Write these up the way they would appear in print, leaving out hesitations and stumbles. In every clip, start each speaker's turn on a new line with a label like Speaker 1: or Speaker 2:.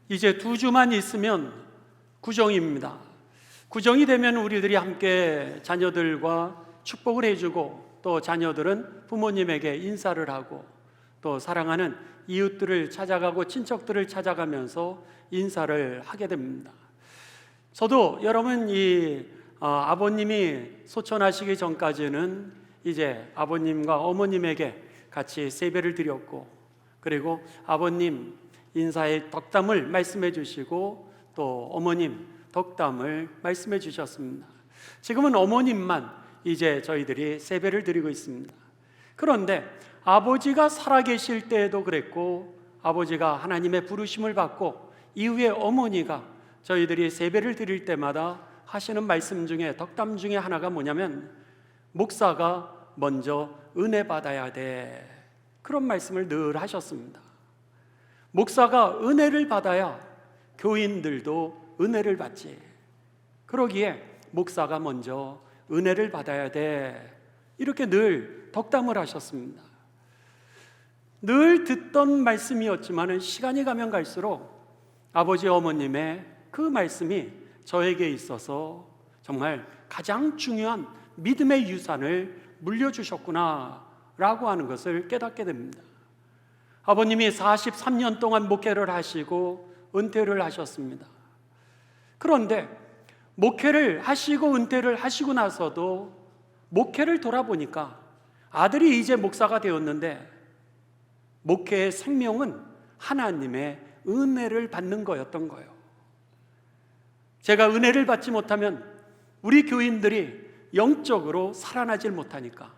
Speaker 1: 이제 2주만 있으면 구정입니다. 구정이 되면 우리들이 함께 자녀들과 축복을 해주고, 또 자녀들은 부모님에게 인사를 하고, 또 사랑하는 이웃들을 찾아가고 친척들을 찾아가면서 인사를 하게 됩니다. 저도 여러분 아버님이 소천하시기 전까지는 이제 아버님과 어머님에게 같이 세배를 드렸고, 그리고 아버님 인사의 덕담을 말씀해 주시고, 또 어머님 덕담을 말씀해 주셨습니다. 지금은 어머님만 이제 저희들이 세배를 드리고 있습니다. 그런데 아버지가 살아계실 때에도 그랬고, 아버지가 하나님의 부르심을 받고 이후에 어머니가 저희들이 세배를 드릴 때마다 하시는 말씀 중에, 덕담 중에 하나가 뭐냐면, 목사가 먼저 은혜 받아야 돼, 그런 말씀을 늘 하셨습니다. 목사가 은혜를 받아야 교인들도 은혜를 받지. 그러기에 목사가 먼저 은혜를 받아야 돼, 이렇게 늘 덕담을 하셨습니다. 늘 듣던 말씀이었지만 시간이 가면 갈수록 아버지 어머님의 그 말씀이 저에게 있어서 정말 가장 중요한 믿음의 유산을 물려주셨구나 라고 하는 것을 깨닫게 됩니다. 아버님이 43년 동안 목회를 하시고 은퇴를 하셨습니다. 그런데 목회를 하시고 은퇴를 하시고 나서도 목회를 돌아보니까 아들이 이제 목사가 되었는데, 목회의 생명은 하나님의 은혜를 받는 거였던 거예요. 제가 은혜를 받지 못하면 우리 교인들이 영적으로 살아나질 못하니까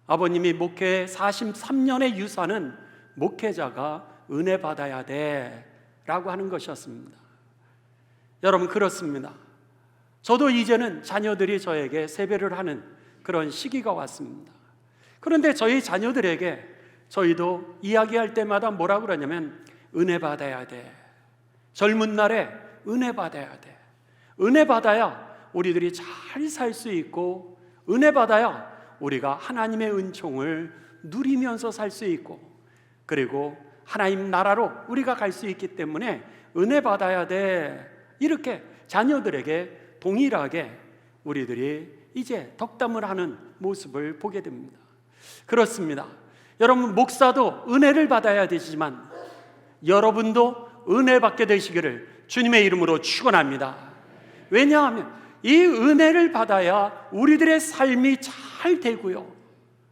Speaker 1: 아버님이 목회 43년의 유산은 목회자가 은혜 받아야 돼 라고 하는 것이었습니다. 여러분, 그렇습니다. 저도 이제는 자녀들이 저에게 세배를 하는 그런 시기가 왔습니다. 그런데 저희 자녀들에게 저희도 이야기할 때마다 뭐라 그러냐면, 은혜 받아야 돼, 젊은 날에 은혜 받아야 돼, 은혜 받아야 우리들이 잘 살 수 있고, 은혜 받아야 우리가 하나님의 은총을 누리면서 살 수 있고, 그리고 하나님 나라로 우리가 갈 수 있기 때문에 은혜 받아야 돼, 이렇게 자녀들에게 동일하게 우리들이 이제 덕담을 하는 모습을 보게 됩니다. 그렇습니다. 여러분, 목사도 은혜를 받아야 되지만 여러분도 은혜 받게 되시기를 주님의 이름으로 축원합니다. 왜냐하면 이 은혜를 받아야 우리들의 삶이 잘 되고요,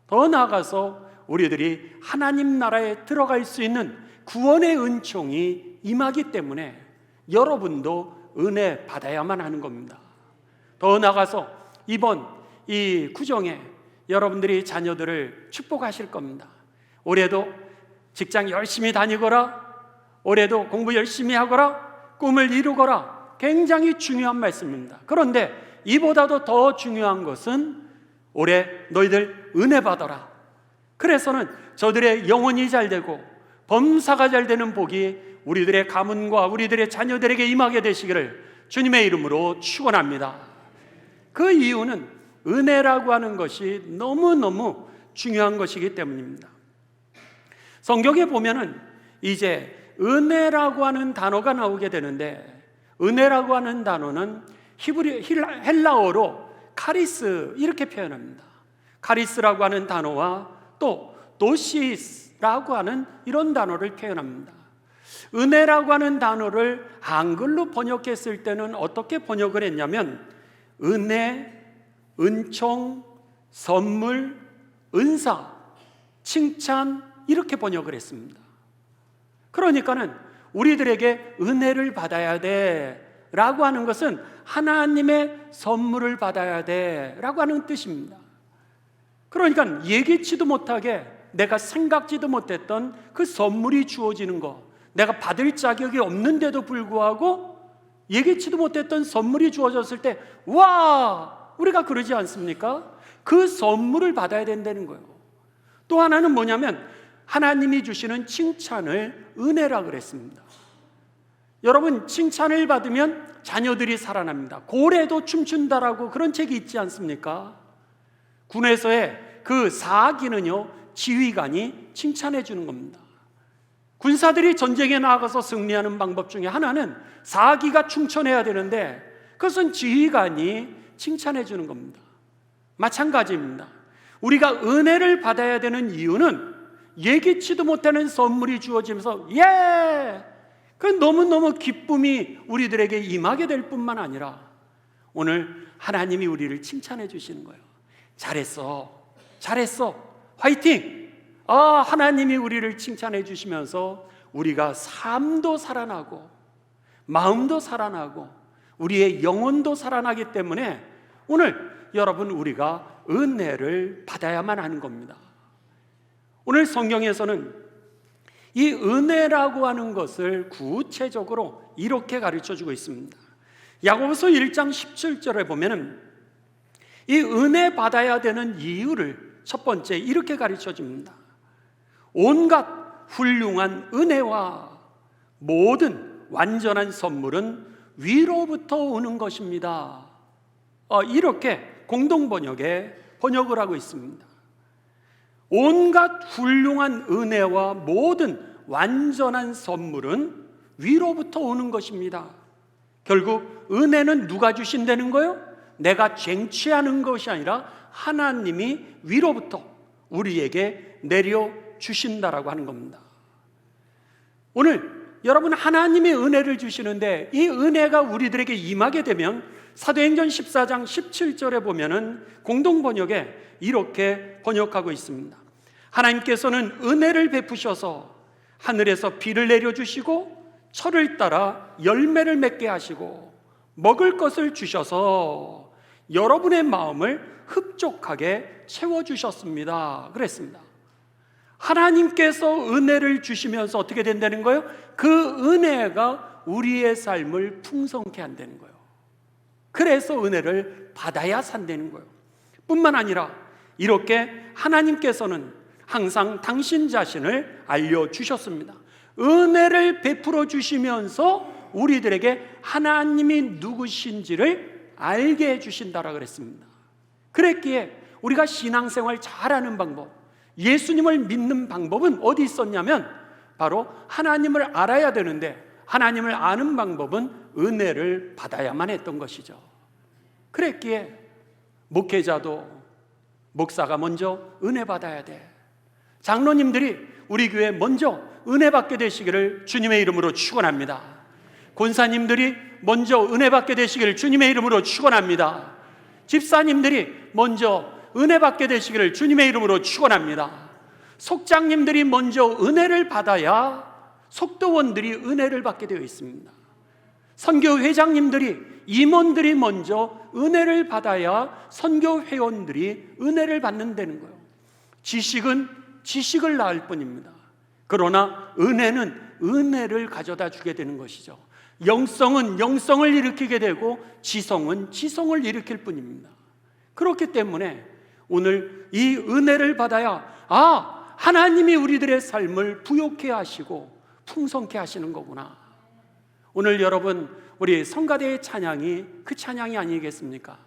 Speaker 1: 더 나아가서 우리들이 하나님 나라에 들어갈 수 있는 구원의 은총이 임하기 때문에 여러분도 은혜 받아야만 하는 겁니다. 더 나아가서 이번 이 구정에 여러분들이 자녀들을 축복하실 겁니다. 올해도 직장 열심히 다니거라, 올해도 공부 열심히 하거라, 꿈을 이루거라, 굉장히 중요한 말씀입니다. 그런데 이보다도 더 중요한 것은 올해 너희들 은혜 받아라. 그래서는 저들의 영혼이 잘 되고 범사가 잘 되는 복이 우리들의 가문과 우리들의 자녀들에게 임하게 되시기를 주님의 이름으로 축원합니다. 그 이유는 은혜라고 하는 것이 너무너무 중요한 것이기 때문입니다. 성경에 보면은 이제 은혜라고 하는 단어가 나오게 되는데, 은혜라고 하는 단어는 헬라어로 카리스, 이렇게 표현합니다. 카리스라고 하는 단어와 또 도시스라고 하는 이런 단어를 표현합니다. 은혜라고 하는 단어를 한글로 번역했을 때는 어떻게 번역을 했냐면, 은혜, 은총, 선물, 은사, 칭찬, 이렇게 번역을 했습니다. 그러니까는 우리들에게 은혜를 받아야 돼 라고 하는 것은 하나님의 선물을 받아야 돼 라고 하는 뜻입니다. 그러니까 예기치도 못하게 내가 생각지도 못했던 그 선물이 주어지는 것, 내가 받을 자격이 없는데도 불구하고 예기치도 못했던 선물이 주어졌을 때, 와, 우리가 그러지 않습니까? 그 선물을 받아야 된다는 거예요. 또 하나는 뭐냐면, 하나님이 주시는 칭찬을 은혜라 그랬습니다. 여러분, 칭찬을 받으면 자녀들이 살아납니다. 고래도 춤춘다라고 그런 책이 있지 않습니까? 군에서의 그 사기는요, 지휘관이 칭찬해 주는 겁니다. 군사들이 전쟁에 나가서 승리하는 방법 중에 하나는 사기가 충천해야 되는데 그것은 지휘관이 칭찬해 주는 겁니다. 마찬가지입니다. 우리가 은혜를 받아야 되는 이유는 예기치도 못하는 선물이 주어지면서 그 너무너무 기쁨이 우리들에게 임하게 될 뿐만 아니라 오늘 하나님이 우리를 칭찬해 주시는 거예요. 잘했어, 화이팅! 하나님이 우리를 칭찬해 주시면서 우리가 삶도 살아나고 마음도 살아나고 우리의 영혼도 살아나기 때문에 오늘 여러분, 우리가 은혜를 받아야만 하는 겁니다. 오늘 성경에서는 이 은혜라고 하는 것을 구체적으로 이렇게 가르쳐 주고 있습니다. 야고보서 1장 17절에 보면은 이 은혜 받아야 되는 이유를 첫 번째 이렇게 가르쳐 줍니다. 온갖 훌륭한 은혜와 모든 완전한 선물은 위로부터 오는 것입니다. 이렇게 공동번역에 번역을 하고 있습니다. 온갖 훌륭한 은혜와 모든 완전한 선물은 위로부터 오는 것입니다. 결국 은혜는 누가 주신다는 거예요? 내가 쟁취하는 것이 아니라 하나님이 위로부터 우리에게 내려주신다라고 하는 겁니다. 오늘 여러분, 하나님의 은혜를 주시는데 이 은혜가 우리들에게 임하게 되면 사도행전 14장 17절에 보면은 공동번역에 이렇게 번역하고 있습니다. 하나님께서는 은혜를 베푸셔서 하늘에서 비를 내려주시고 철을 따라 열매를 맺게 하시고 먹을 것을 주셔서 여러분의 마음을 흡족하게 채워주셨습니다. 그랬습니다. 하나님께서 은혜를 주시면서 어떻게 된다는 거예요? 그 은혜가 우리의 삶을 풍성케 한다는 거예요. 그래서 은혜를 받아야 산다는 거예요. 뿐만 아니라 이렇게 하나님께서는 항상 당신 자신을 알려주셨습니다. 은혜를 베풀어 주시면서 우리들에게 하나님이 누구신지를 알게 해주신다라 그랬습니다. 그랬기에 우리가 신앙생활 잘하는 방법, 예수님을 믿는 방법은 어디 있었냐면 바로 하나님을 알아야 되는데 하나님을 아는 방법은 은혜를 받아야만 했던 것이죠. 그랬기에 목회자도 목사가 먼저 은혜 받아야 돼. 장로님들이 우리 교회 먼저 은혜 받게 되시기를 주님의 이름으로 축원합니다. 권사님들이 먼저 은혜 받게 되시기를 주님의 이름으로 축원합니다. 집사님들이 먼저 은혜 받게 되시기를 주님의 이름으로 축원합니다. 속장님들이 먼저 은혜를 받아야 속도원들이 은혜를 받게 되어 있습니다. 선교 회장님들이, 임원들이 먼저 은혜를 받아야 선교 회원들이 은혜를 받는다는 거예요. 지식은 지식을 낳을 뿐입니다. 그러나 은혜는 은혜를 가져다 주게 되는 것이죠. 영성은 영성을 일으키게 되고 지성은 지성을 일으킬 뿐입니다. 그렇기 때문에 오늘 이 은혜를 받아야 하나님이 우리들의 삶을 부욕케 하시고 풍성케 하시는 거구나. 오늘 여러분, 우리 성가대의 찬양이 그 찬양이 아니겠습니까?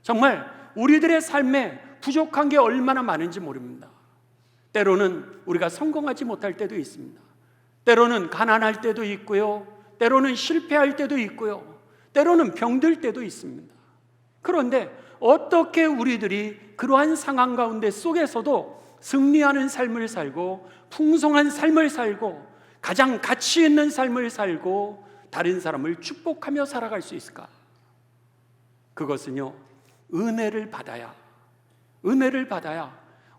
Speaker 1: 정말 우리들의 삶에 부족한 게 얼마나 많은지 모릅니다. 때로는 우리가 성공하지 못할 때도 있습니다. 때로는 가난할 때도 있고요, 때로는 실패할 때도 있고요, 때로는 병들 때도 있습니다. 그런데 어떻게 우리들이 그러한 상황 가운데 속에서도 승리하는 삶을 살고 풍성한 삶을 살고 가장 가치 있는 삶을 살고 다른 사람을 축복하며 살아갈 수 있을까? 그것은요, 은혜를 받아야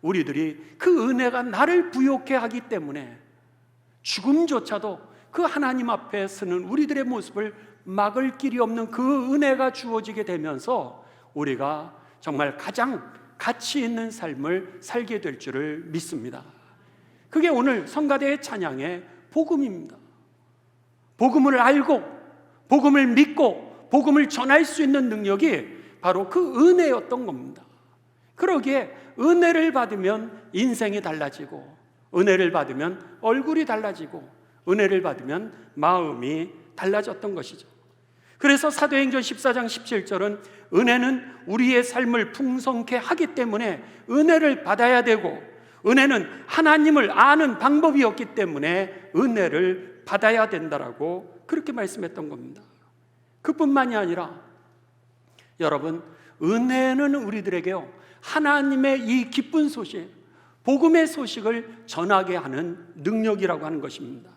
Speaker 1: 우리들이 그 은혜가 나를 부욕케 하기 때문에 죽음조차도 그 하나님 앞에 서는 우리들의 모습을 막을 길이 없는 그 은혜가 주어지게 되면서 우리가 정말 가장 가치 있는 삶을 살게 될 줄을 믿습니다. 그게 오늘 성가대의 찬양의 복음입니다. 복음을 알고 복음을 믿고 복음을 전할 수 있는 능력이 바로 그 은혜였던 겁니다. 그러기에 은혜를 받으면 인생이 달라지고, 은혜를 받으면 얼굴이 달라지고, 은혜를 받으면 마음이 달라졌던 것이죠. 그래서 사도행전 14장 17절은 은혜는 우리의 삶을 풍성케 하기 때문에 은혜를 받아야 되고, 은혜는 하나님을 아는 방법이었기 때문에 은혜를 받아야 된다라고 그렇게 말씀했던 겁니다. 그뿐만이 아니라 여러분, 은혜는 우리들에게요, 하나님의 이 기쁜 소식, 복음의 소식을 전하게 하는 능력이라고 하는 것입니다.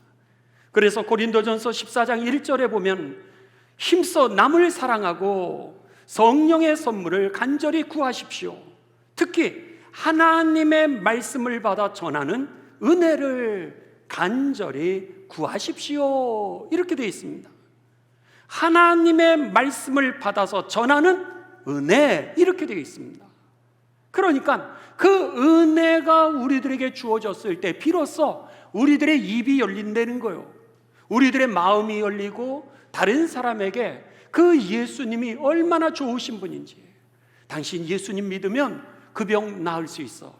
Speaker 1: 그래서 고린도전서 14장 1절에 보면 힘써 남을 사랑하고 성령의 선물을 간절히 구하십시오. 특히 하나님의 말씀을 받아 전하는 은혜를 간절히 구하십시오. 이렇게 되어 있습니다. 하나님의 말씀을 받아서 전하는 은혜, 이렇게 되어 있습니다. 그러니까 그 은혜가 우리들에게 주어졌을 때 비로소 우리들의 입이 열린다는 거예요. 우리들의 마음이 열리고 다른 사람에게 그 예수님이 얼마나 좋으신 분인지, 당신 예수님 믿으면 그 병 나을 수 있어,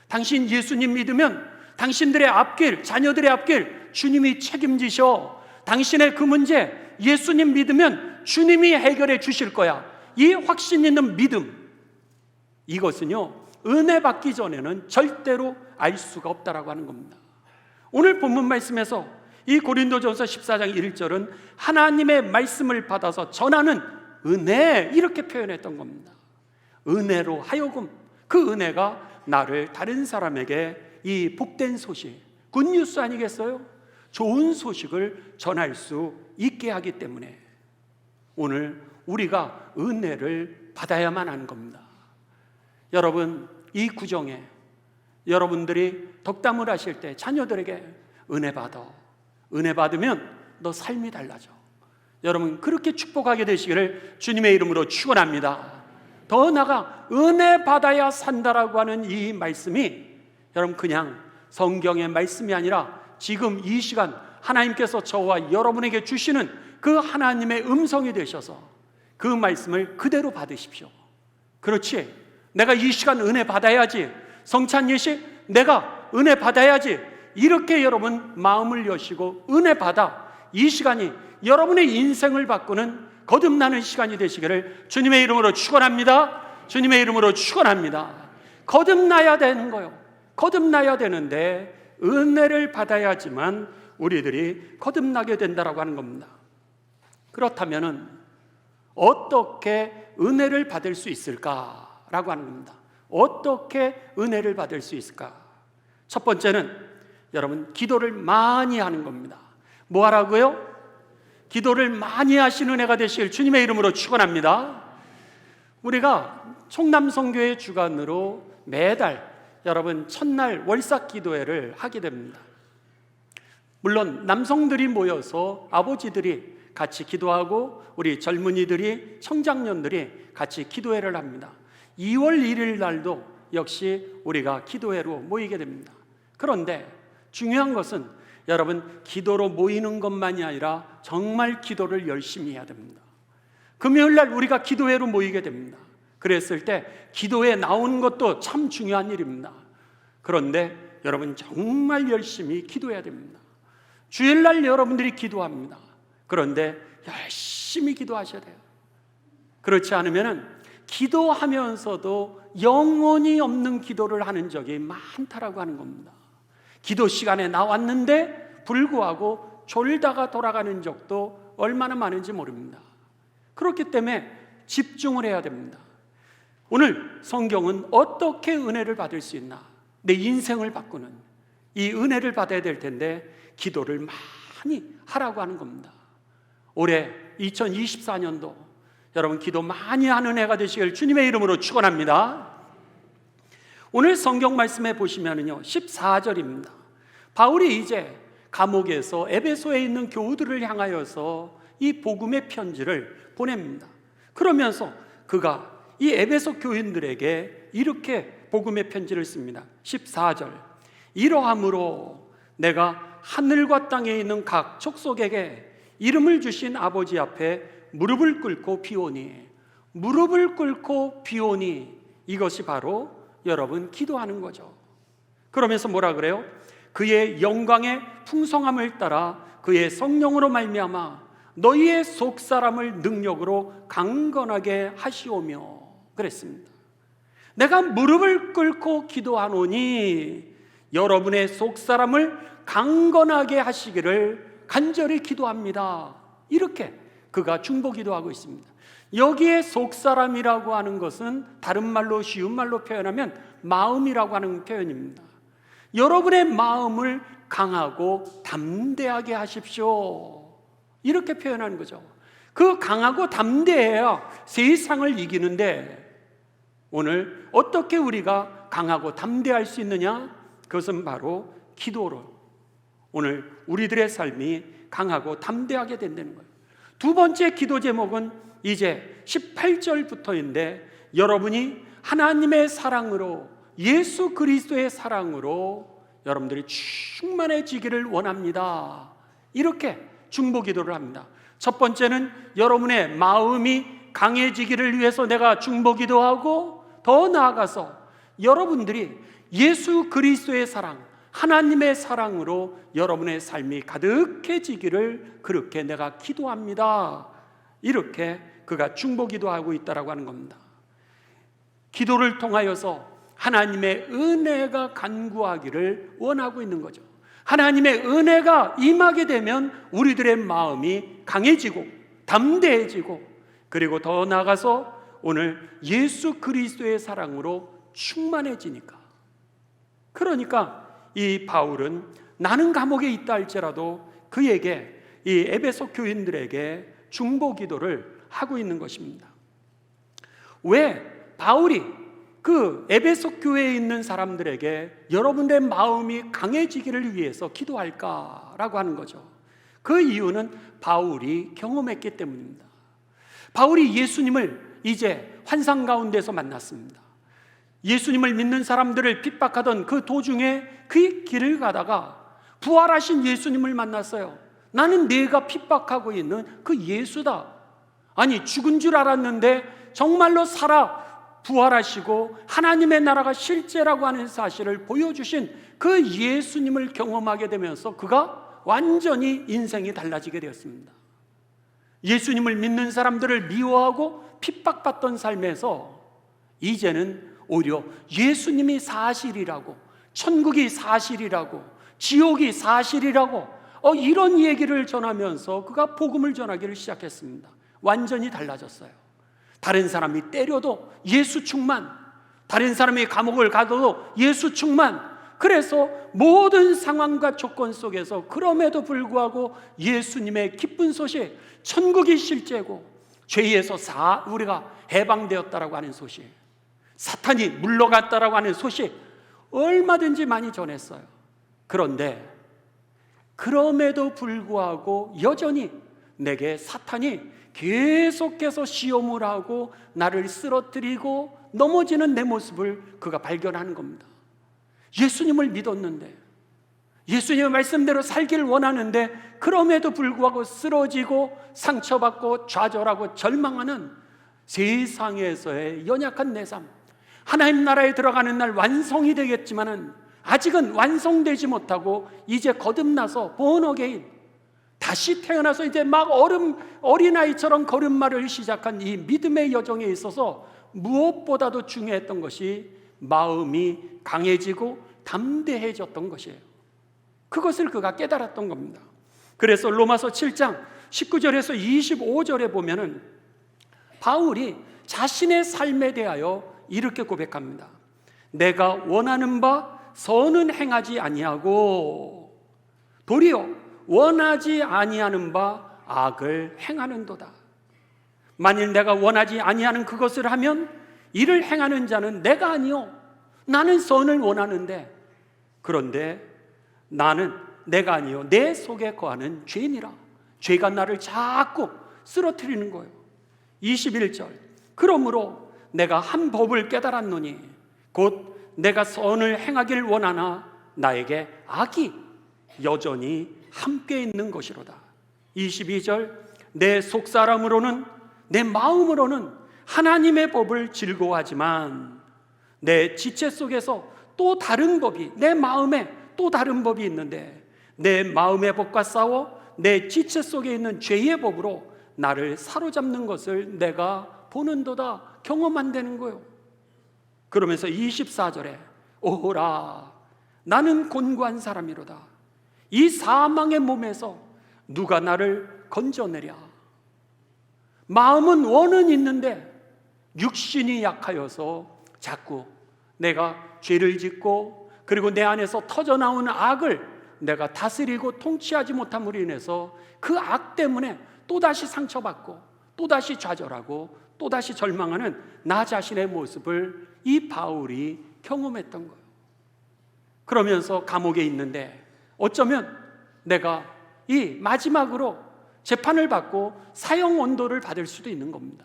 Speaker 1: 당신 예수님 믿으면 당신들의 앞길, 자녀들의 앞길 주님이 책임지셔, 당신의 그 문제 예수님 믿으면 주님이 해결해 주실 거야, 이 확신 있는 믿음, 이것은요 은혜 받기 전에는 절대로 알 수가 없다라고 하는 겁니다. 오늘 본문 말씀에서 이 고린도전서 14장 1절은 하나님의 말씀을 받아서 전하는 은혜, 이렇게 표현했던 겁니다. 은혜로 하여금 그 은혜가 나를 다른 사람에게 이 복된 소식, 굿뉴스 아니겠어요? 좋은 소식을 전할 수 있게 하기 때문에 오늘 우리가 은혜를 받아야만 하는 겁니다. 여러분, 이 구정에 여러분들이 덕담을 하실 때 자녀들에게 은혜 받아, 은혜 받으면 너 삶이 달라져, 여러분 그렇게 축복하게 되시기를 주님의 이름으로 축원합니다. 더 나아가 은혜 받아야 산다라고 하는 이 말씀이 여러분 그냥 성경의 말씀이 아니라 지금 이 시간 하나님께서 저와 여러분에게 주시는 그 하나님의 음성이 되셔서 그 말씀을 그대로 받으십시오. 그렇지, 내가 이 시간 은혜 받아야지, 성찬 예식 내가 은혜 받아야지, 이렇게 여러분 마음을 여시고 은혜 받아 이 시간이 여러분의 인생을 바꾸는 거듭나는 시간이 되시기를 주님의 이름으로 축원합니다. 주님의 이름으로 축원합니다. 거듭나야 되는 거요, 거듭나야 되는데 은혜를 받아야지만 우리들이 거듭나게 된다라고 하는 겁니다. 그렇다면 어떻게 은혜를 받을 수 있을까라고 하는 겁니다. 어떻게 은혜를 받을 수 있을까? 첫 번째는 여러분 기도를 많이 하는 겁니다. 뭐 하라고요? 기도를 많이 하시는 은혜가 되실 주님의 이름으로 축원합니다. 우리가 총남성교회 주관으로 매달 여러분 첫날 월삭 기도회를 하게 됩니다. 물론 남성들이 모여서 아버지들이 같이 기도하고 우리 젊은이들이, 청장년들이 같이 기도회를 합니다. 2월 1일 날도 역시 우리가 기도회로 모이게 됩니다. 그런데 중요한 것은 여러분 기도로 모이는 것만이 아니라 정말 기도를 열심히 해야 됩니다. 금요일 날 우리가 기도회로 모이게 됩니다. 그랬을 때 기도에 나오는 것도 참 중요한 일입니다. 그런데 여러분 정말 열심히 기도해야 됩니다. 주일날 여러분들이 기도합니다. 그런데 열심히 기도하셔야 돼요. 그렇지 않으면 기도하면서도 영혼이 없는 기도를 하는 적이 많다라고 하는 겁니다. 기도 시간에 나왔는데 불구하고 졸다가 돌아가는 적도 얼마나 많은지 모릅니다. 그렇기 때문에 집중을 해야 됩니다. 오늘 성경은 어떻게 은혜를 받을 수 있나, 내 인생을 바꾸는 이 은혜를 받아야 될 텐데 기도를 많이 하라고 하는 겁니다. 올해 2024년도 여러분 기도 많이 하는 해가 되시길 주님의 이름으로 축원합니다. 오늘 성경 말씀에 보시면은요 14절입니다. 바울이 이제 감옥에서 에베소에 있는 교우들을 향하여서 이 복음의 편지를 보냅니다. 그러면서 그가 이 에베소 교인들에게 이렇게 복음의 편지를 씁니다. 14절, 이러함으로 내가 하늘과 땅에 있는 각 족속에게 이름을 주신 아버지 앞에 무릎을 꿇고 비오니, 무릎을 꿇고 비오니, 이것이 바로 여러분 기도하는 거죠. 그러면서 뭐라 그래요? 그의 영광의 풍성함을 따라 그의 성령으로 말미암아 너희의 속사람을 능력으로 강건하게 하시오며 그랬습니다. 내가 무릎을 꿇고 기도하노니 여러분의 속사람을 강건하게 하시기를 간절히 기도합니다. 이렇게 그가 중보기도하고 있습니다. 여기에 속사람이라고 하는 것은 다른 말로, 쉬운 말로 표현하면 마음이라고 하는 표현입니다. 여러분의 마음을 강하고 담대하게 하십시오. 이렇게 표현하는 거죠. 그 강하고 담대해야 세상을 이기는데, 오늘 어떻게 우리가 강하고 담대할 수 있느냐? 그것은 바로 기도로 오늘 우리들의 삶이 강하고 담대하게 된다는 거예요. 두 번째 기도 제목은 이제 18절부터인데, 여러분이 하나님의 사랑으로, 예수 그리스도의 사랑으로 여러분들이 충만해지기를 원합니다. 이렇게 중보기도를 합니다. 첫 번째는 여러분의 마음이 강해지기를 위해서 내가 중보기도하고, 더 나아가서 여러분들이 예수 그리스도의 사랑, 하나님의 사랑으로 여러분의 삶이 가득해지기를 그렇게 내가 기도합니다. 이렇게 그가 중보기도하고 있다라고 하는 겁니다. 기도를 통하여서 하나님의 은혜가 간구하기를 원하고 있는 거죠. 하나님의 은혜가 임하게 되면 우리들의 마음이 강해지고 담대해지고, 그리고 더 나아가서 오늘 예수 그리스도의 사랑으로 충만해지니까. 그러니까 이 바울은 나는 감옥에 있다 할지라도 그에게, 이 에베소 교인들에게 중보기도를 하고 있는 것입니다. 왜 바울이 그 에베소 교회에 있는 사람들에게 여러분의 마음이 강해지기를 위해서 기도할까라고 하는 거죠. 그 이유는 바울이 경험했기 때문입니다. 바울이 예수님을 이제 환상 가운데서 만났습니다. 예수님을 믿는 사람들을 핍박하던 그 도중에 그 길을 가다가 부활하신 예수님을 만났어요. 나는 내가 핍박하고 있는 그 예수다. 아니, 죽은 줄 알았는데 정말로 살아 부활하시고 하나님의 나라가 실제라고 하는 사실을 보여주신 그 예수님을 경험하게 되면서 그가 완전히 인생이 달라지게 되었습니다. 예수님을 믿는 사람들을 미워하고 핍박받던 삶에서 이제는 오히려 예수님이 사실이라고, 천국이 사실이라고, 지옥이 사실이라고 이런 얘기를 전하면서 그가 복음을 전하기를 시작했습니다. 완전히 달라졌어요. 다른 사람이 때려도 예수 충만, 다른 사람이 감옥을 가도 예수 충만. 그래서 모든 상황과 조건 속에서 그럼에도 불구하고 예수님의 기쁜 소식, 천국이 실제고 죄에서 우리가 해방되었다라고 하는 소식, 사탄이 물러갔다라고 하는 소식 얼마든지 많이 전했어요. 그런데 그럼에도 불구하고 여전히 내게 사탄이 계속해서 시험을 하고 나를 쓰러뜨리고 넘어지는 내 모습을 그가 발견하는 겁니다. 예수님을 믿었는데, 예수님의 말씀대로 살기를 원하는데, 그럼에도 불구하고 쓰러지고 상처받고 좌절하고 절망하는 세상에서의 연약한 내 삶, 하나님 나라에 들어가는 날 완성이 되겠지만은 아직은 완성되지 못하고 이제 거듭나서 born again, 다시 태어나서 이제 막 어린아이처럼 걸음마를 시작한 이 믿음의 여정에 있어서 무엇보다도 중요했던 것이 마음이 강해지고 담대해졌던 것이에요. 그것을 그가 깨달았던 겁니다. 그래서 로마서 7장 19절에서 25절에 보면은 바울이 자신의 삶에 대하여 이렇게 고백합니다. 내가 원하는 바 선은 행하지 아니하고 도리어 원하지 아니하는 바 악을 행하는도다. 만일 내가 원하지 아니하는 그것을 하면 이를 행하는 자는 내가 아니요 나는 선을 원하는데, 그런데 나는 내가 아니요 내 속에 거하는 죄인이라. 죄가 나를 자꾸 쓰러뜨리는 거예요. 21절 그러므로 내가 한 법을 깨달았노니 곧 내가 선을 행하길 원하나 나에게 악이 여전히 함께 있는 것이로다. 22절 내 속사람으로는, 내 마음으로는 하나님의 법을 즐거워하지만 내 지체 속에서 또 다른 법이, 내 마음에 또 다른 법이 있는데 내 마음의 법과 싸워 내 지체 속에 있는 죄의 법으로 나를 사로잡는 것을 내가 보는도다. 경험한다는 거예요. 그러면서 24절에 오호라 나는 곤고한 사람이로다. 이 사망의 몸에서 누가 나를 건져내랴. 마음은 원은 있는데 육신이 약하여서 자꾸 내가 죄를 짓고 그리고 내 안에서 터져나오는 악을 내가 다스리고 통치하지 못함으로 인해서 그 악 때문에 또다시 상처받고 또다시 좌절하고 또다시 절망하는 나 자신의 모습을 이 바울이 경험했던 거예요. 그러면서 감옥에 있는데 어쩌면 내가 이 마지막으로 재판을 받고 사형 언도를 받을 수도 있는 겁니다.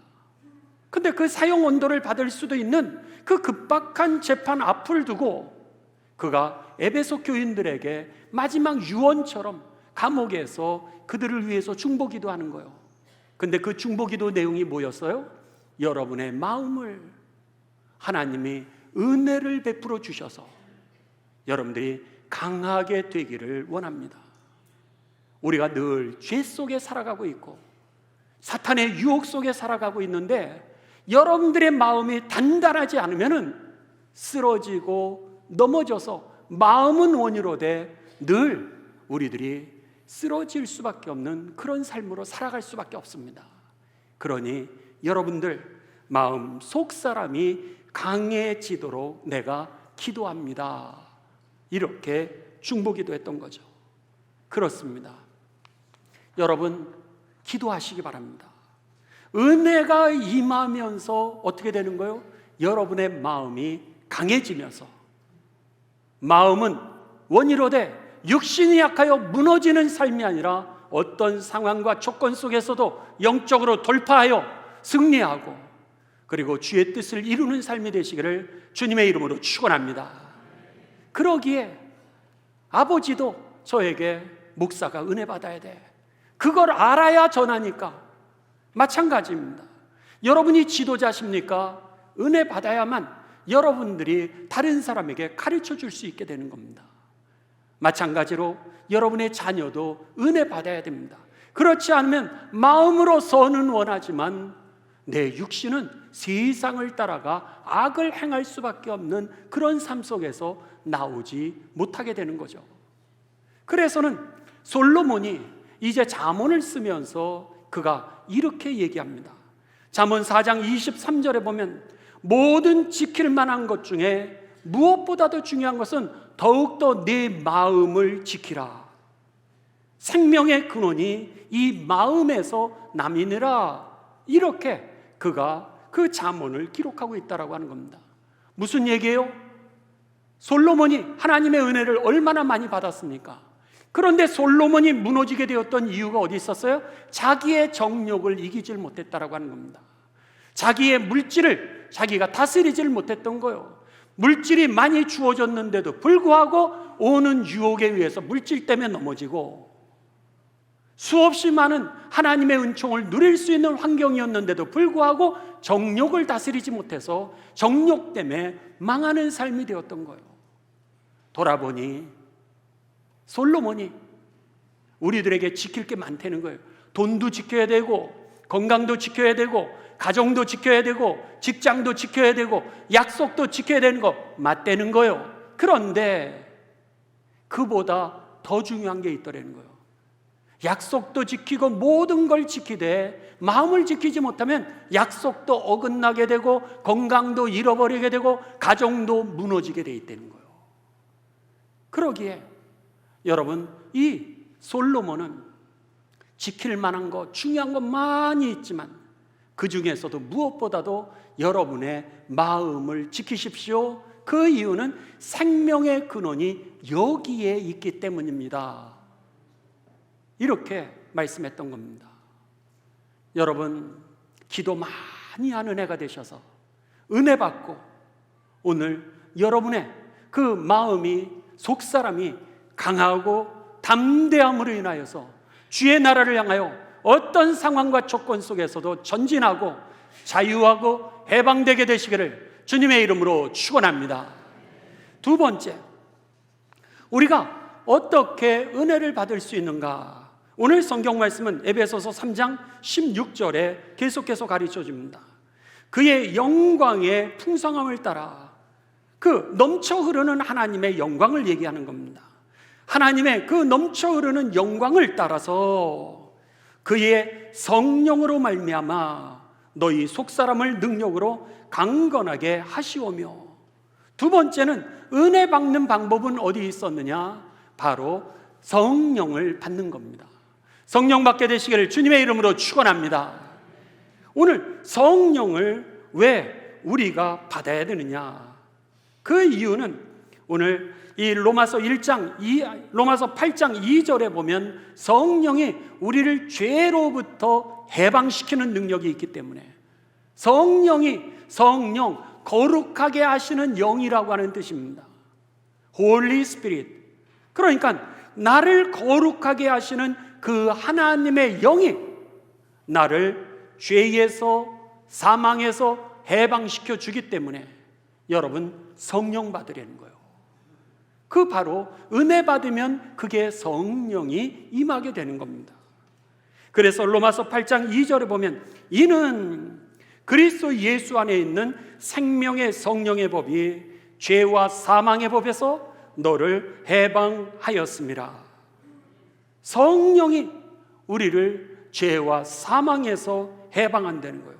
Speaker 1: 근데 그 사형 언도를 받을 수도 있는 그 급박한 재판 앞을 두고 그가 에베소 교인들에게 마지막 유언처럼 감옥에서 그들을 위해서 중보기도 하는 거예요. 근데 그 중보기도 내용이 뭐였어요? 여러분의 마음을 하나님이 은혜를 베풀어 주셔서 여러분들이 강하게 되기를 원합니다. 우리가 늘 죄 속에 살아가고 있고 사탄의 유혹 속에 살아가고 있는데 여러분들의 마음이 단단하지 않으면 쓰러지고 넘어져서 마음은 원이로 돼 늘 우리들이 쓰러질 수밖에 없는 그런 삶으로 살아갈 수밖에 없습니다. 그러니 여러분들 마음 속 사람이 강해지도록 내가 기도합니다. 이렇게 중보기도 했던 거죠. 그렇습니다. 여러분 기도하시기 바랍니다. 은혜가 임하면서 어떻게 되는 거예요? 여러분의 마음이 강해지면서 마음은 원이로되 육신이 약하여 무너지는 삶이 아니라 어떤 상황과 조건 속에서도 영적으로 돌파하여 승리하고 그리고 주의 뜻을 이루는 삶이 되시기를 주님의 이름으로 축원합니다. 그러기에 아버지도 저에게 목사가 은혜 받아야 돼. 그걸 알아야 전하니까 마찬가지입니다. 여러분이 지도자십니까? 은혜 받아야만 여러분들이 다른 사람에게 가르쳐 줄 수 있게 되는 겁니다. 마찬가지로 여러분의 자녀도 은혜 받아야 됩니다. 그렇지 않으면 마음으로서는 원하지만 내 육신은 세상을 따라가 악을 행할 수밖에 없는 그런 삶 속에서 나오지 못하게 되는 거죠. 그래서는 솔로몬이 이제 잠언을 쓰면서 그가 이렇게 얘기합니다. 잠언 4장 23절에 보면 모든 지킬 만한 것 중에 무엇보다도 중요한 것은 더욱더 내 마음을 지키라. 생명의 근원이 이 마음에서 남이니라. 이렇게 그가 그 잠언을 기록하고 있다고 하는 겁니다. 무슨 얘기예요? 솔로몬이 하나님의 은혜를 얼마나 많이 받았습니까? 그런데 솔로몬이 무너지게 되었던 이유가 어디 있었어요? 자기의 정욕을 이기질 못했다고 하는 겁니다. 자기의 물질을 자기가 다스리질 못했던 거예요. 물질이 많이 주어졌는데도 불구하고 오는 유혹에 의해서 물질 때문에 넘어지고 수없이 많은 하나님의 은총을 누릴 수 있는 환경이었는데도 불구하고 정욕을 다스리지 못해서 정욕 때문에 망하는 삶이 되었던 거예요. 돌아보니 솔로몬이 우리들에게 지킬 게 많다는 거예요. 돈도 지켜야 되고 건강도 지켜야 되고 가정도 지켜야 되고 직장도 지켜야 되고 약속도 지켜야 되는 거 맞다는 거예요. 그런데 그보다 더 중요한 게 있더라는 거예요. 약속도 지키고 모든 걸 지키되 마음을 지키지 못하면 약속도 어긋나게 되고 건강도 잃어버리게 되고 가정도 무너지게 돼 있다는 거예요. 그러기에 여러분 이 솔로몬은 지킬 만한 거 중요한 거 많이 있지만 그 중에서도 무엇보다도 여러분의 마음을 지키십시오. 그 이유는 생명의 근원이 여기에 있기 때문입니다. 이렇게 말씀했던 겁니다. 여러분 기도 많이 하는 해가 되셔서 은혜 받고 오늘 여러분의 그 마음이 속사람이 강하고 담대함으로 인하여서 주의 나라를 향하여 어떤 상황과 조건 속에서도 전진하고 자유하고 해방되게 되시기를 주님의 이름으로 축원합니다. 두 번째, 우리가 어떻게 은혜를 받을 수 있는가? 오늘 성경 말씀은 에베소서 3장 16절에 계속해서 가르쳐 줍니다. 그의 영광의 풍성함을 따라 그 넘쳐 흐르는 하나님의 영광을 얘기하는 겁니다. 하나님의 그 넘쳐 흐르는 영광을 따라서 그의 성령으로 말미암아 너희 속사람을 능력으로 강건하게 하시오며, 두 번째는 은혜 받는 방법은 어디 있었느냐? 바로 성령을 받는 겁니다. 성령 받게 되시기를 주님의 이름으로 축원합니다. 오늘 성령을 왜 우리가 받아야 되느냐? 그 이유는 오늘 이 로마서 8장 2절에 보면 성령이 우리를 죄로부터 해방시키는 능력이 있기 때문에, 성령 거룩하게 하시는 영이라고 하는 뜻입니다. Holy Spirit. 그러니까 나를 거룩하게 하시는 그 하나님의 영이 나를 죄에서 사망에서 해방시켜 주기 때문에 여러분 성령 받으려는 거예요. 그 바로 은혜 받으면 그게 성령이 임하게 되는 겁니다. 그래서 로마서 8장 2절에 보면 이는 그리스도 예수 안에 있는 생명의 성령의 법이 죄와 사망의 법에서 너를 해방하였습니다. 성령이 우리를 죄와 사망에서 해방한다는 거예요.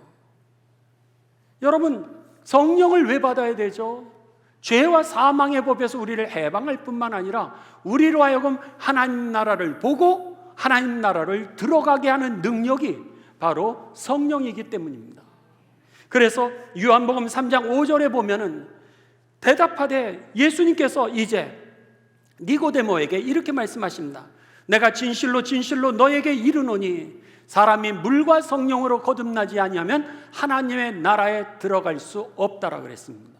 Speaker 1: 여러분, 성령을 왜 받아야 되죠? 죄와 사망의 법에서 우리를 해방할 뿐만 아니라 우리로 하여금 하나님 나라를 보고 하나님 나라를 들어가게 하는 능력이 바로 성령이기 때문입니다. 그래서 요한복음 3장 5절에 보면은 대답하되 예수님께서 이제 니고데모에게 이렇게 말씀하십니다. 내가 진실로 진실로 너에게 이르노니 사람이 물과 성령으로 거듭나지 아니하면 하나님의 나라에 들어갈 수 없다라 그랬습니다.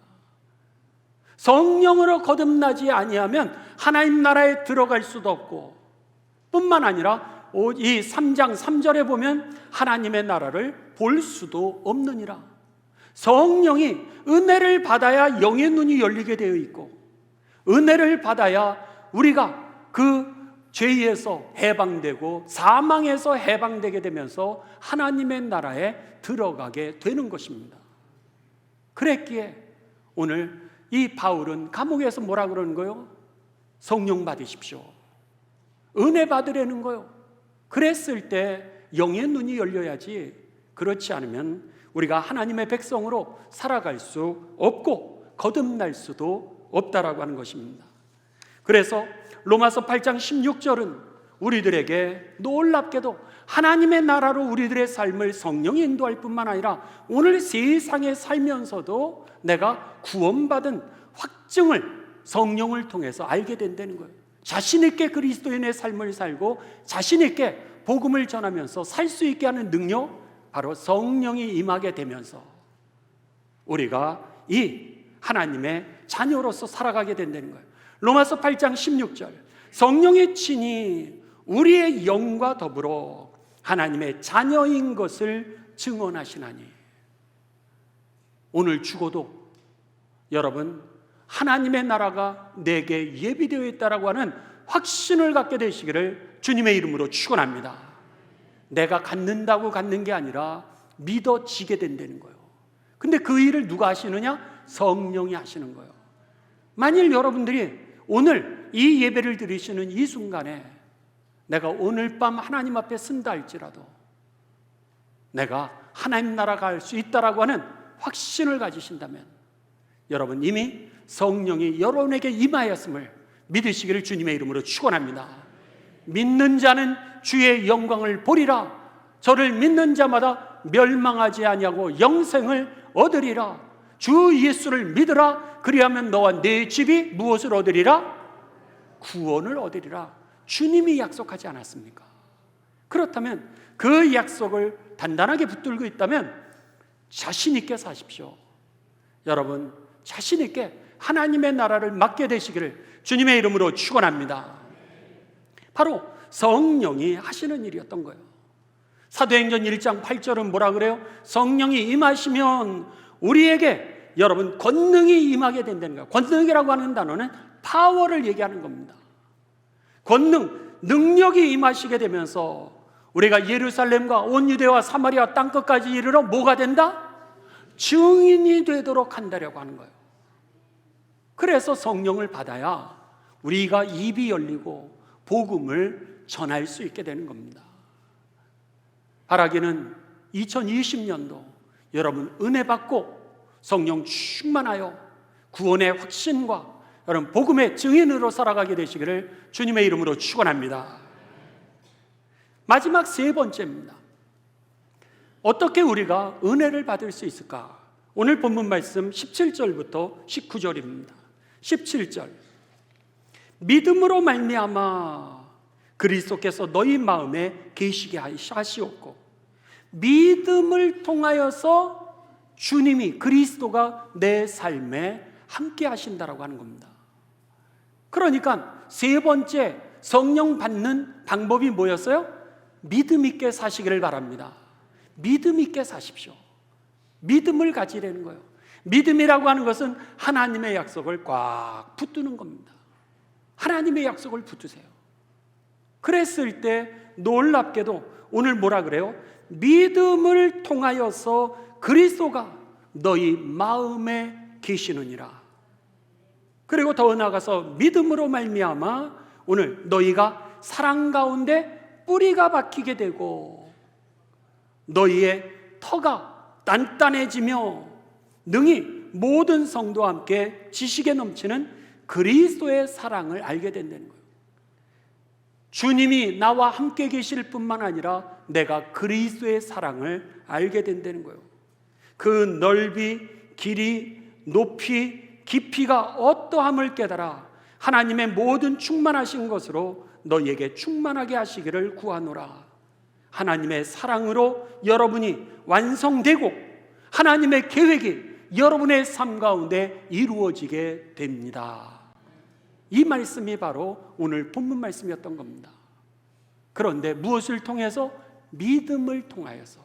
Speaker 1: 성령으로 거듭나지 아니하면 하나님 나라에 들어갈 수도 없고, 뿐만 아니라 이 3장 3절에 보면 하나님의 나라를 볼 수도 없느니라. 성령이 은혜를 받아야 영의 눈이 열리게 되어 있고, 은혜를 받아야 우리가 그 죄에서 해방되고 사망에서 해방되게 되면서 하나님의 나라에 들어가게 되는 것입니다. 그랬기에 오늘 이 바울은 감옥에서 뭐라 그러는 거요? 성령 받으십시오. 은혜 받으려는 거요. 그랬을 때 영의 눈이 열려야지, 그렇지 않으면 우리가 하나님의 백성으로 살아갈 수 없고 거듭날 수도 없다라고 하는 것입니다. 그래서 로마서 8장 16절은 우리들에게 놀랍게도 하나님의 나라로 우리들의 삶을 성령이 인도할 뿐만 아니라 오늘 세상에 살면서도 내가 구원받은 확증을 성령을 통해서 알게 된다는 거예요. 자신 있게 그리스도인의 삶을 살고 자신 있게 복음을 전하면서 살 수 있게 하는 능력, 바로 성령이 임하게 되면서 우리가 이 하나님의 자녀로서 살아가게 된다는 거예요. 로마서 8장 16절, 성령의 친히 우리의 영과 더불어 하나님의 자녀인 것을 증언하시나니. 오늘 죽어도 여러분 하나님의 나라가 내게 예비되어 있다라고 하는 확신을 갖게 되시기를 주님의 이름으로 축원합니다. 내가 갖는다고 갖는 게 아니라 믿어지게 된다는 거예요. 근데 그 일을 누가 하시느냐? 성령이 하시는 거예요. 만일 여러분들이 오늘 이 예배를 드리시는 이 순간에 내가 오늘 밤 하나님 앞에 쓴다 할지라도 내가 하나님 나라 갈 수 있다라고 하는 확신을 가지신다면 여러분 이미 성령이 여러분에게 임하였음을 믿으시기를 주님의 이름으로 축원합니다. 믿는 자는 주의 영광을 보리라. 저를 믿는 자마다 멸망하지 아니하고 영생을 얻으리라. 주 예수를 믿으라. 그리하면 너와 네 집이 무엇을 얻으리라? 구원을 얻으리라. 주님이 약속하지 않았습니까? 그렇다면 그 약속을 단단하게 붙들고 있다면 자신 있게 사십시오. 여러분 자신 있게 하나님의 나라를 맡게 되시기를 주님의 이름으로 축원합니다. 바로 성령이 하시는 일이었던 거예요. 사도행전 1장 8절은 뭐라 그래요? 성령이 임하시면 우리에게 여러분 권능이 임하게 된다는 거예요. 권능이라고 하는 단어는 파워를 얘기하는 겁니다. 권능, 능력이 임하시게 되면서 우리가 예루살렘과 온 유대와 사마리아 땅끝까지 이르러 뭐가 된다? 증인이 되도록 한다라고 하는 거예요. 그래서 성령을 받아야 우리가 입이 열리고 복음을 전할 수 있게 되는 겁니다. 바라기는 2020년도 여러분 은혜 받고 성령 충만하여 구원의 확신과 여러분 복음의 증인으로 살아가게 되시기를 주님의 이름으로 축원합니다. 마지막 세 번째입니다. 어떻게 우리가 은혜를 받을 수 있을까? 오늘 본문 말씀 17절부터 19절입니다. 17절, 믿음으로 말미암아 그리스도께서 너희 마음에 계시게 하시옵고, 믿음을 통하여서 주님이, 그리스도가 내 삶에 함께 하신다라고 하는 겁니다. 그러니까 세 번째 성령 받는 방법이 뭐였어요? 믿음 있게 사시기를 바랍니다. 믿음 있게 사십시오. 믿음을 가지라는 거예요. 믿음이라고 하는 것은 하나님의 약속을 꽉 붙드는 겁니다. 하나님의 약속을 붙드세요. 그랬을 때 놀랍게도 오늘 뭐라 그래요? 믿음을 통하여서 그리스도가 너희 마음에 계시느니라. 그리고 더 나아가서 믿음으로 말미암아 오늘 너희가 사랑 가운데 뿌리가 박히게 되고 너희의 터가 단단해지며 능히 모든 성도와 함께 지식에 넘치는 그리스도의 사랑을 알게 된다는 거예요. 주님이 나와 함께 계실 뿐만 아니라 내가 그리스도의 사랑을 알게 된다는 거예요. 그 넓이, 길이, 높이, 깊이가 어떠함을 깨달아 하나님의 모든 충만하신 것으로 너희에게 충만하게 하시기를 구하노라. 하나님의 사랑으로 여러분이 완성되고 하나님의 계획이 여러분의 삶 가운데 이루어지게 됩니다. 이 말씀이 바로 오늘 본문 말씀이었던 겁니다. 그런데 무엇을 통해서? 믿음을 통하여서.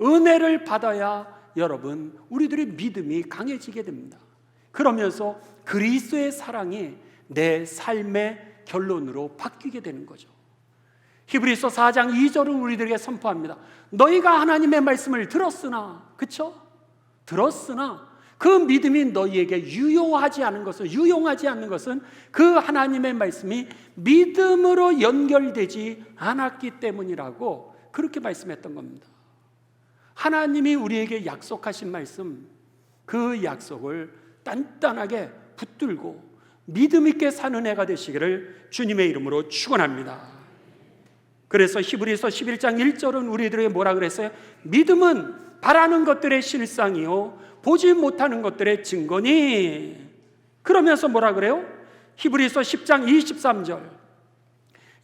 Speaker 1: 은혜를 받아야 여러분 우리들의 믿음이 강해지게 됩니다. 그러면서 그리스도의 사랑이 내 삶의 결론으로 바뀌게 되는 거죠. 히브리서 4장 2절은 우리들에게 선포합니다. 너희가 하나님의 말씀을 들었으나, 그렇죠? 들었으나 그 믿음이 너희에게 유용하지 않은 것은 그 하나님의 말씀이 믿음으로 연결되지 않았기 때문이라고 그렇게 말씀했던 겁니다. 하나님이 우리에게 약속하신 말씀, 그 약속을 단단하게 붙들고 믿음 있게 사는 해가 되시기를 주님의 이름으로 축원합니다. 그래서 히브리서 11장 1절은 우리들에게 뭐라 그랬어요? 믿음은 바라는 것들의 실상이요 보지 못하는 것들의 증거니. 그러면서 뭐라 그래요? 히브리서 10장 23절,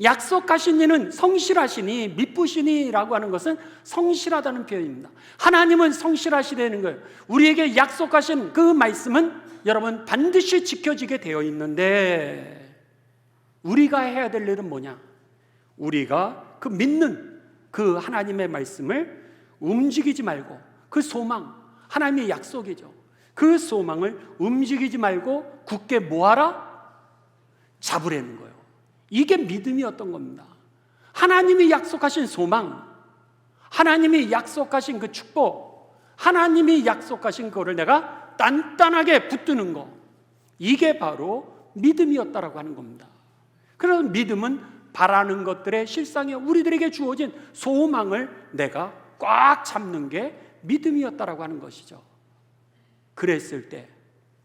Speaker 1: 약속하신 이는 성실하시니 미쁘시니 라고 하는 것은 성실하다는 표현입니다. 하나님은 성실하시다는 거예요. 우리에게 약속하신 그 말씀은 여러분 반드시 지켜지게 되어 있는데 우리가 해야 될 일은 뭐냐? 우리가 그 믿는 그 하나님의 말씀을 움직이지 말고, 그 소망, 하나님의 약속이죠. 그 소망을 움직이지 말고 굳게 뭐하라? 잡으라는 거예요. 이게 믿음이었던 겁니다. 하나님이 약속하신 소망, 하나님이 약속하신 그 축복, 하나님이 약속하신 그거를 내가 단단하게 붙드는 거, 이게 바로 믿음이었다라고 하는 겁니다. 그래서 믿음은 바라는 것들의 실상에 우리들에게 주어진 소망을 내가 꽉 잡는 게 믿음이었다라고 하는 것이죠. 그랬을 때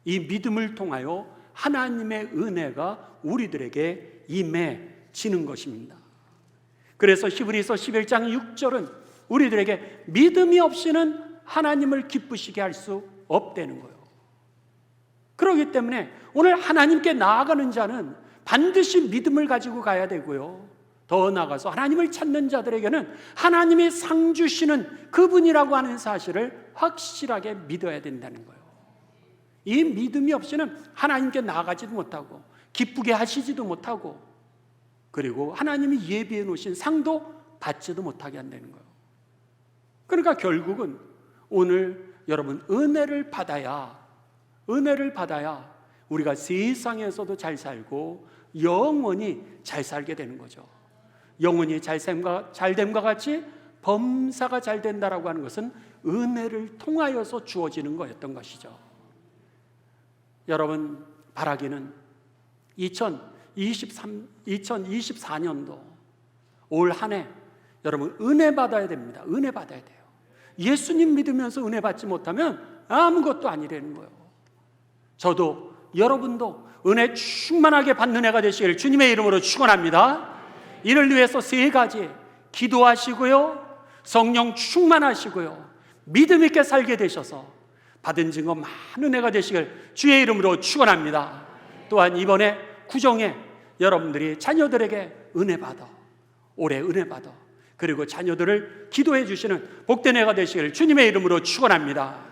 Speaker 1: 이 믿음을 통하여 하나님의 은혜가 우리들에게 임해지는 것입니다. 그래서 히브리서 11장 6절은 우리들에게 믿음이 없이는 하나님을 기쁘시게 할 수 없다는 거예요. 그렇기 때문에 오늘 하나님께 나아가는 자는 반드시 믿음을 가지고 가야 되고요, 더 나아가서 하나님을 찾는 자들에게는 하나님이 상 주시는 그분이라고 하는 사실을 확실하게 믿어야 된다는 거예요. 이 믿음이 없이는 하나님께 나아가지도 못하고 기쁘게 하시지도 못하고, 그리고 하나님이 예비해 놓으신 상도 받지도 못하게 한다는 거예요. 그러니까 결국은 오늘 여러분 은혜를 받아야 우리가 세상에서도 잘 살고 영원히 잘 살게 되는 거죠. 영원히 잘됨과 같이 범사가 잘 된다라고 하는 것은 은혜를 통하여서 주어지는 거였던 것이죠. 여러분 바라기는 2024년도 올 한 해 여러분 은혜 받아야 됩니다. 은혜 받아야 돼요. 예수님 믿으면서 은혜 받지 못하면 아무것도 아니라는 거예요. 저도 여러분도 은혜 충만하게 받는 해가 되시길 주님의 이름으로 축원합니다. 이를 위해서 세 가지 기도하시고요, 성령 충만하시고요, 믿음 있게 살게 되셔서 받은 증거 많은 해가 되시길 주의 이름으로 축원합니다. 또한 이번에 구정에 여러분들이 자녀들에게 은혜 받아, 올해 은혜 받아, 그리고 자녀들을 기도해 주시는 복된 해가 되시길 주님의 이름으로 축원합니다.